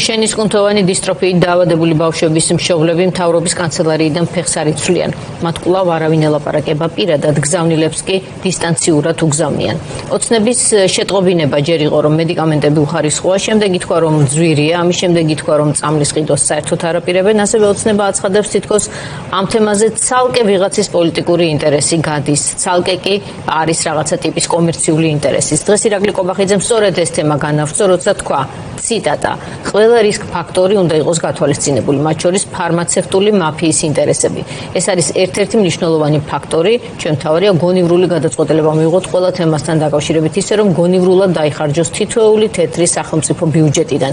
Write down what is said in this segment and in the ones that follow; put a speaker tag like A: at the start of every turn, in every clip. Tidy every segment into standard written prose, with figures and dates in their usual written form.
A: შენის კუნთოვანი დისტროფიით დაავადებული ბავშვების მშობლები მთავრობის კანცელარიიდან ფეხს არ იცვლიან. მათ კვლავ არავინ ელაპარაკება პირადად, გზავნილებს კი დისტანციურად უგზავნიან. ოცნების შეტყობინება ჯერ იყო, რომ მედიკამენტები უხარისხოა, შემდეგ ითქვა, რომ ძვირია, ამის შემდეგ ითქვა, რომ წამლის ყიდვას საერთოდ არ აპირებენ. ასევე ოცნება აცხადებს, თითქოს ამ თემაზე ცალკე ვიღაცის პოლიტიკური ინტერესი გადის, ცალკე კი არის რაღაცა ტიპის კომერციული ინტერესის. დღეს ირაკლი კობახიძემ სწორედ ეს თემა განავრცო, როცა თქვა, ციტატა, ყველა რისკ ფაქტორი უნდა იყოს გათვალისწინებული, მათ შორის ფარმაცევტული მაფიის ინტერესები. ეს არის ერთ-ერთი მნიშვნელოვანი ფაქტორი, ჩვენ თავარია გონივრული გადაწყვეტილება მივიღოთ ყველა თემასთან დაკავშირებით, ისე რომ გონივრულად დაიხარჯოს თითოეული თეთრი სახელმწიფო ბიუჯეტიდან.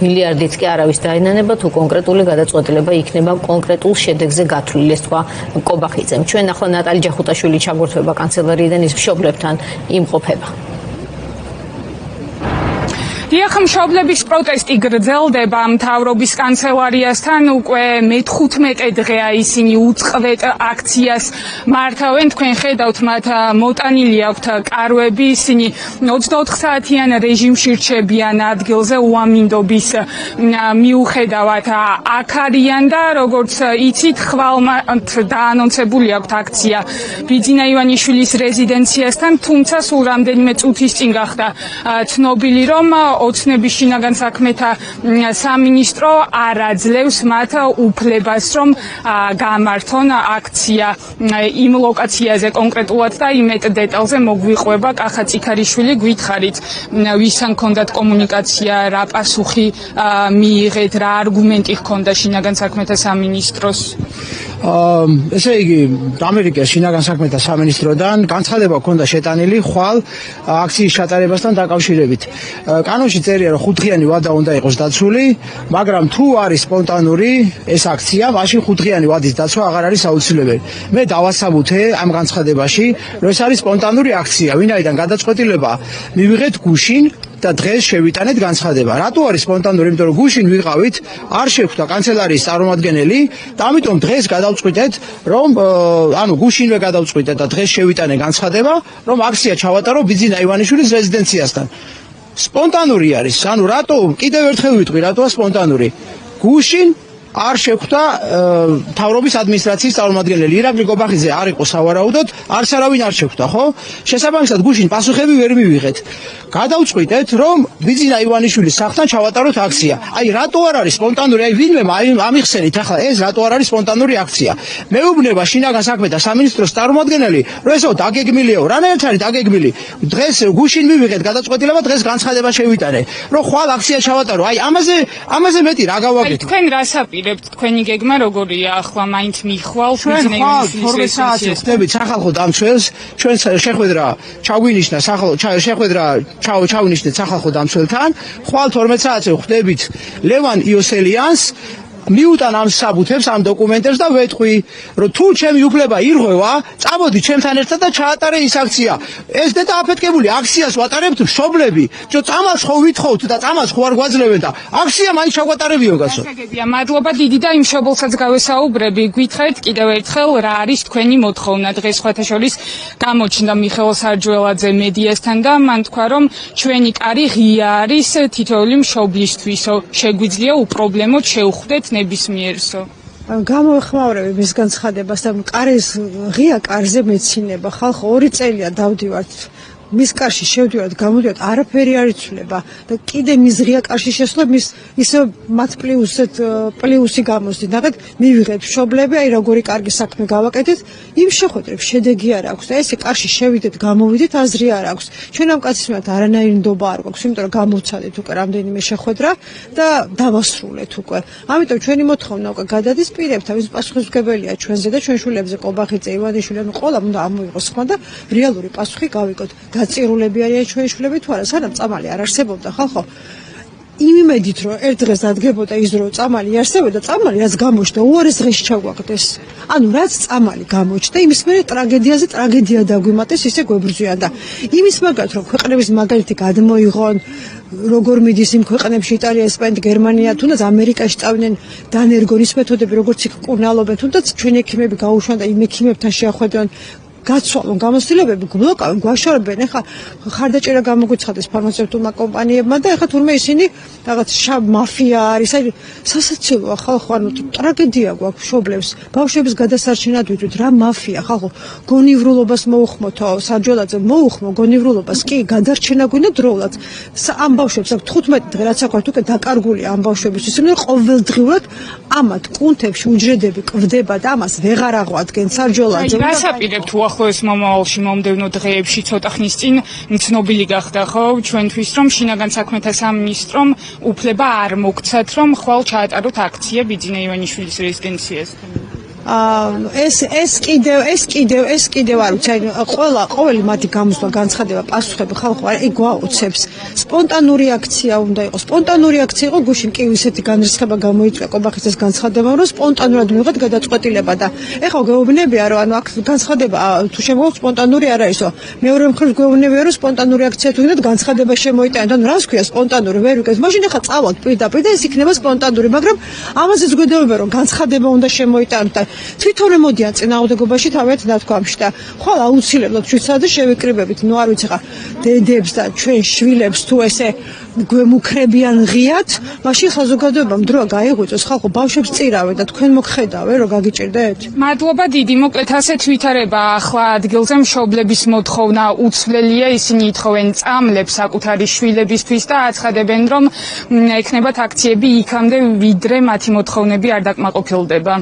A: მილიარდით კი არავის დაენანება, თუ კონკრეტული გადაწყვეტილება იქნება კონკრეტულ შედეგზე გათვლილი, ეს თქვა კობახიძემ. ჩვენ ახლა ნატალი ჯახუტაშვილი ჩაგვერთვება კანცელარიიდან, ის მშობლებთან იმყოფება.
B: დიახ, მშობლების პროტესტი გრძელდება მთავრობის კანცელარიასთან უკვე მე-15 დღეა ისინი უწყლეთ აქციას მართავენ. თქვენ ხედავთ, მათ მოტანილი აქვთ კარვები, ისინი 24 საათიან რეჟიმში რჩებიან ადგილზე უამინდობის მიუხედავად აქ არიან და როგორც იცით, ხვალმათ დაანონსებული აქვთ აქცია ბიძინა ივანიშვილის რეზიდენციასთან, თუმცა სულ რამდენიმე წუთის წინ გახდა ცნობილი, რომ ოცნების შინაგან საქმეთა სამინისტრო არ აძლევს მათ უფლებას, რომ გამართონ აქცია იმ ლოკაციაზე კონკრეტულად და იმეთ დეტალზე მოგვიყვება კახა წიქარიშვილი. გვითხარით, ვისთან ჰქონდათ კომუნიკაცია, რა პასუხი მიიღეთ, რა არგუმენტი ჰქონდა შინაგან საქმეთა სამინისტროს?
C: ესე იგი, ამერიკის შინაგან საქმეთა სამინისტროდან განცხადება ჰქონდა შეტანილი ხვალ აქციის ჩატარებასთან დაკავშირებით. კანონში წერია, რომ 5 დღიანი ვადა უნდა იყოს დაცული, მაგრამ თუ არის სპონტანური ეს აქცია, მაშინ 5 დღიანი ვადის დაცვა აღარ არის აუცილებელი. მე დავასაბუთე ამ განცხადებაში, რომ ეს არის სპონტანური აქცია, ვინაიდან გადაწყვეტილება მივიღეთ გუშინ და დღეს შევიტანეთ განცხადება. რატო არის სპონტანური? იმიტომ რომ გუშინ ვიყავით, არ შეხვდა კანცელარიის წარმომადგენელი და ამიტომ დღეს გადავწყვიტეთ, რომ გუშინვე გადავწყვიტეთ და დღეს შევიტანე განცხადება, რომ აქცია ჩავატარო ბიძინა ივანიშვილის რეზიდენციასთან. სპონტანური არის. რატო? კიდევ ერთხელ ვიტყვი, რატოა სპონტანური? გუშინ არ შეხვდა მთავრობის ადმინისტრაციის წარმომადგენელი. ირაკლი კობახიძე არ იყო სავარაუდოდ, არც არავინ არ შეხვდა, ხო? შესაბამისად გუშინ პასუხები ვერ მივიღეთ. გადავწყვიტეთ, რომ ბიძინა ივანიშვილის სახლთან ჩავატაროთ აქცია. აი, რატო არ არის სპონტანური? აი, ვინმე ამიხსენით ახლა ეს რატო არ არის სპონტანური აქცია? მეუბნება შინაგან საქმეთა სამინისტროს წარმომადგენელი, რომ ესო დაგეგმილიაო, რანაირად არის დაგეგმილი? დღეს გუშინ მივიღეთ გადაწყვეტილება, დღეს განცხადება შევიტანე, რომ ხვალ აქცია ჩავატარო. აი, ამაზე მეტი რა გავაკეთო?
B: თქვენ რას აპირებთ? თქვენი გეგმა როგორია? ახლა მაინც მიხვალ
C: ბიძინა ივანიშვილის საათზე ხდებით სახალხო დამცველს, ჩვენ შეხვედრა ჩაგვინიშნა შეხვედრა ჩავნიშნეთ სახალხო დამცველთან, ხვალ 12 საათზე ხდებით ლევან იოსელიანს, მიუტან ამ საბუთებს, ამ დოკუმენტებს და ვეთყვი, რომ თუ ჩემი უფლება ირღვევა, წამოდი ჩემთან ერთად და ჩაატარე ის აქცია. ეს დედა აფეთქებული აქციას ვატარებთ მშობლები. წამალს ხო ვითხოვთ და წამალს ხო არ გვაძლევენ და აქცია მაინც ჩაგვატარებიო გასო.
B: მადლობა დიდი და იმ მშობელსაც გავესაუბრები. გითხარით კიდევ ერთხელ, რა არის თქვენი მოთხოვნა? დღეს სხვათა შორის გამოჩნდა მიხეილ სარჯველაძე მედიასთან და მან თქვა, რომ ჩვენი კარი ღია არის თითოეული მშობლისთვის. შეგვიძლია უპრობლემოდ შევხვდეთ ნებისმიერსო.
D: გამოეხმაურები მის განცხადებას და კარის ღია კარზე მეცინება. ხალხო 2 წელია დავდივართ მის კარში შევდივართ, გამოდივართ, არაფერი არ იცვლება და კიდე მის ღია კარში შესვლა მის ისე მათ პლუსი გამოსდით. ნახეთ, მივიღეთ მშობლები, აი როგორი კარგი საქმე გავაკეთეთ, იმ შეხვედრებს შედეგი არ აქვს და ესე კარში შევიდეთ, გამოვიდეთ, აზრი არ აქვს. ჩვენ ამ კაცის მიმართ არანაირი ნდობა არ გვაქვს, იმიტომ რომ გამოვცადეთ უკვე რამდენიმე შეხვედრა და დავასრულეთ უკვე. ამიტომ ჩვენი მოთხოვნა უკვე გადადის პირებთან, ვის პასუხისმგებელია ჩვენზე და ჩვენ შვილებზე კობახიძე, ივანიშვილი, ყველა უნდა ამოიღოს ხმა და რეალური პასუხი გავიგოთ. გაწირულები არიან ჩვენი შვილები თუ არა, სანამ წამალი არ არსებობდა, ხალხო. იმ იმედით, რომ ერთ დღეს დადგებოდა ის, რომ წამალი არსებობდა, წამალი რაც გამოჩნდა, უარეს დღეში ჩაგვაგდეს. რაც წამალი გამოჩნდა, იმის მერე ტრაგედიაზე ტრაგედია დაგვიმატეს, ისე გვებრძვიან და იმის მაგათ, რომ ქვეყნების მაგალითი გადმოიღონ, როგორ მიდის იმ ქვეყნებში იტალია, ესპანეთი, გერმანია, თუნდაც ამერიკაში წავდნენ დანერგონ ის მეთოდები, როგორც იქ კურნალობენ, თუნდაც ჩვენი ექიმები გაუშვან და იმ ექიმებთან შეახვედრონ. გაცვალონ გამოცდილებები, გბლოკავენ, გვაშორებენ. ეხლა ხარდაჭერა გამოგვიცხადეს ფარმაცევტულმა კომპანიებმა და ეხლა თურმე ისინი რაღაც მაფია არის, აი სასაცილოა ხალხო, ანუ ტრაგედია გვაქვს მშობლებს. ბავშვების გადასარჩენად ვიტყვით რა მაფია, ხალხო, გონივრულობას მოუხმოთო, საჯოლაძე მოუხმო გონივრულობას, კი გადარჩენა გვინდა დროულად. ამ ბავშვებს აქვს 15 დღე რაც აქვთ უკვე დაკარგულია ამ ბავშვებისთვის, იმენ ყოველდღიურად ამათ კუნთებში უჯრედები კვდება და ამას ვეღარ აღვადგენ საჯოლაძე.
B: რას აპირებთ უახლოეს მომავალში მომდევნო დღეებში ცოტა ხნის წინ ცნობილი გახდა ხო ჩვენთვის რომ შინაგან საქმეთა სამინისტრომ უფლება არ მოგცათ რომ ხვალ ჩაატაროთ აქცია ბიძინა ივანიშვილის რეზიდენციასთან.
D: ეს კიდევ არ ვიცი, ყოველი მათი გამოსვლა განცხადება პასუხები ხალხო არ გვაუცებს. სპონტანური აქცია უნდა იყოს. სპონტანური აქცია იყო გუშინ კი ისეთი განრისხება გამოიწვია კობახიცის განცხადება რომ სპონტანურად მივიღეთ გადაწყვეტილება და ეხლა გეუბნებია რომ ანუ აქ განცხადება თუ შემოვხდეთ სპონტანური არ არისო. მეორე მხრივ გეუბნებია რომ სპონტანური აქცია თუ გინდათ განცხადება შემოიტანეთ. ანუ რას ქვია სპონტანური ვერ ვიკეთებ. მაშინ ეხლა წავალთ პირდაპირ და ეს იქნება სპონტანური, მაგრამ ამაზეც გვედევება რომ განცხადება უნდა შემოიტანოთ. თვითონვე მოდიან წინააღმდეგობაში თავიანთ ნათქვამში და ხვალ აუცილებლად ჩვენსაც შევიკრიბებით. ნუ არ ვიცი ხა დედებს და ჩვენ შვილებს თუ ესე გვემუქრებიან ღიად, მაშინ საზოგადოებამ დროა გაიღვიძოს, ხალხო ბავშვებს წირავენ და თქვენ მოგხედავენ რომ გაგიჭირდეთ.
B: მადლობა დიდი, მოკლედ ასეთ ვითარება ახლა ადგილზე მშობლების მოთხოვნა უცვლელია, ისინი ითხოვენ წამლებს საკუთარი შვილებისთვის და აცხადებენ რომ ექნებათ აქციები იქამდე ვიდრე მათი მოთხოვნები არ დაკმაყოფილდება.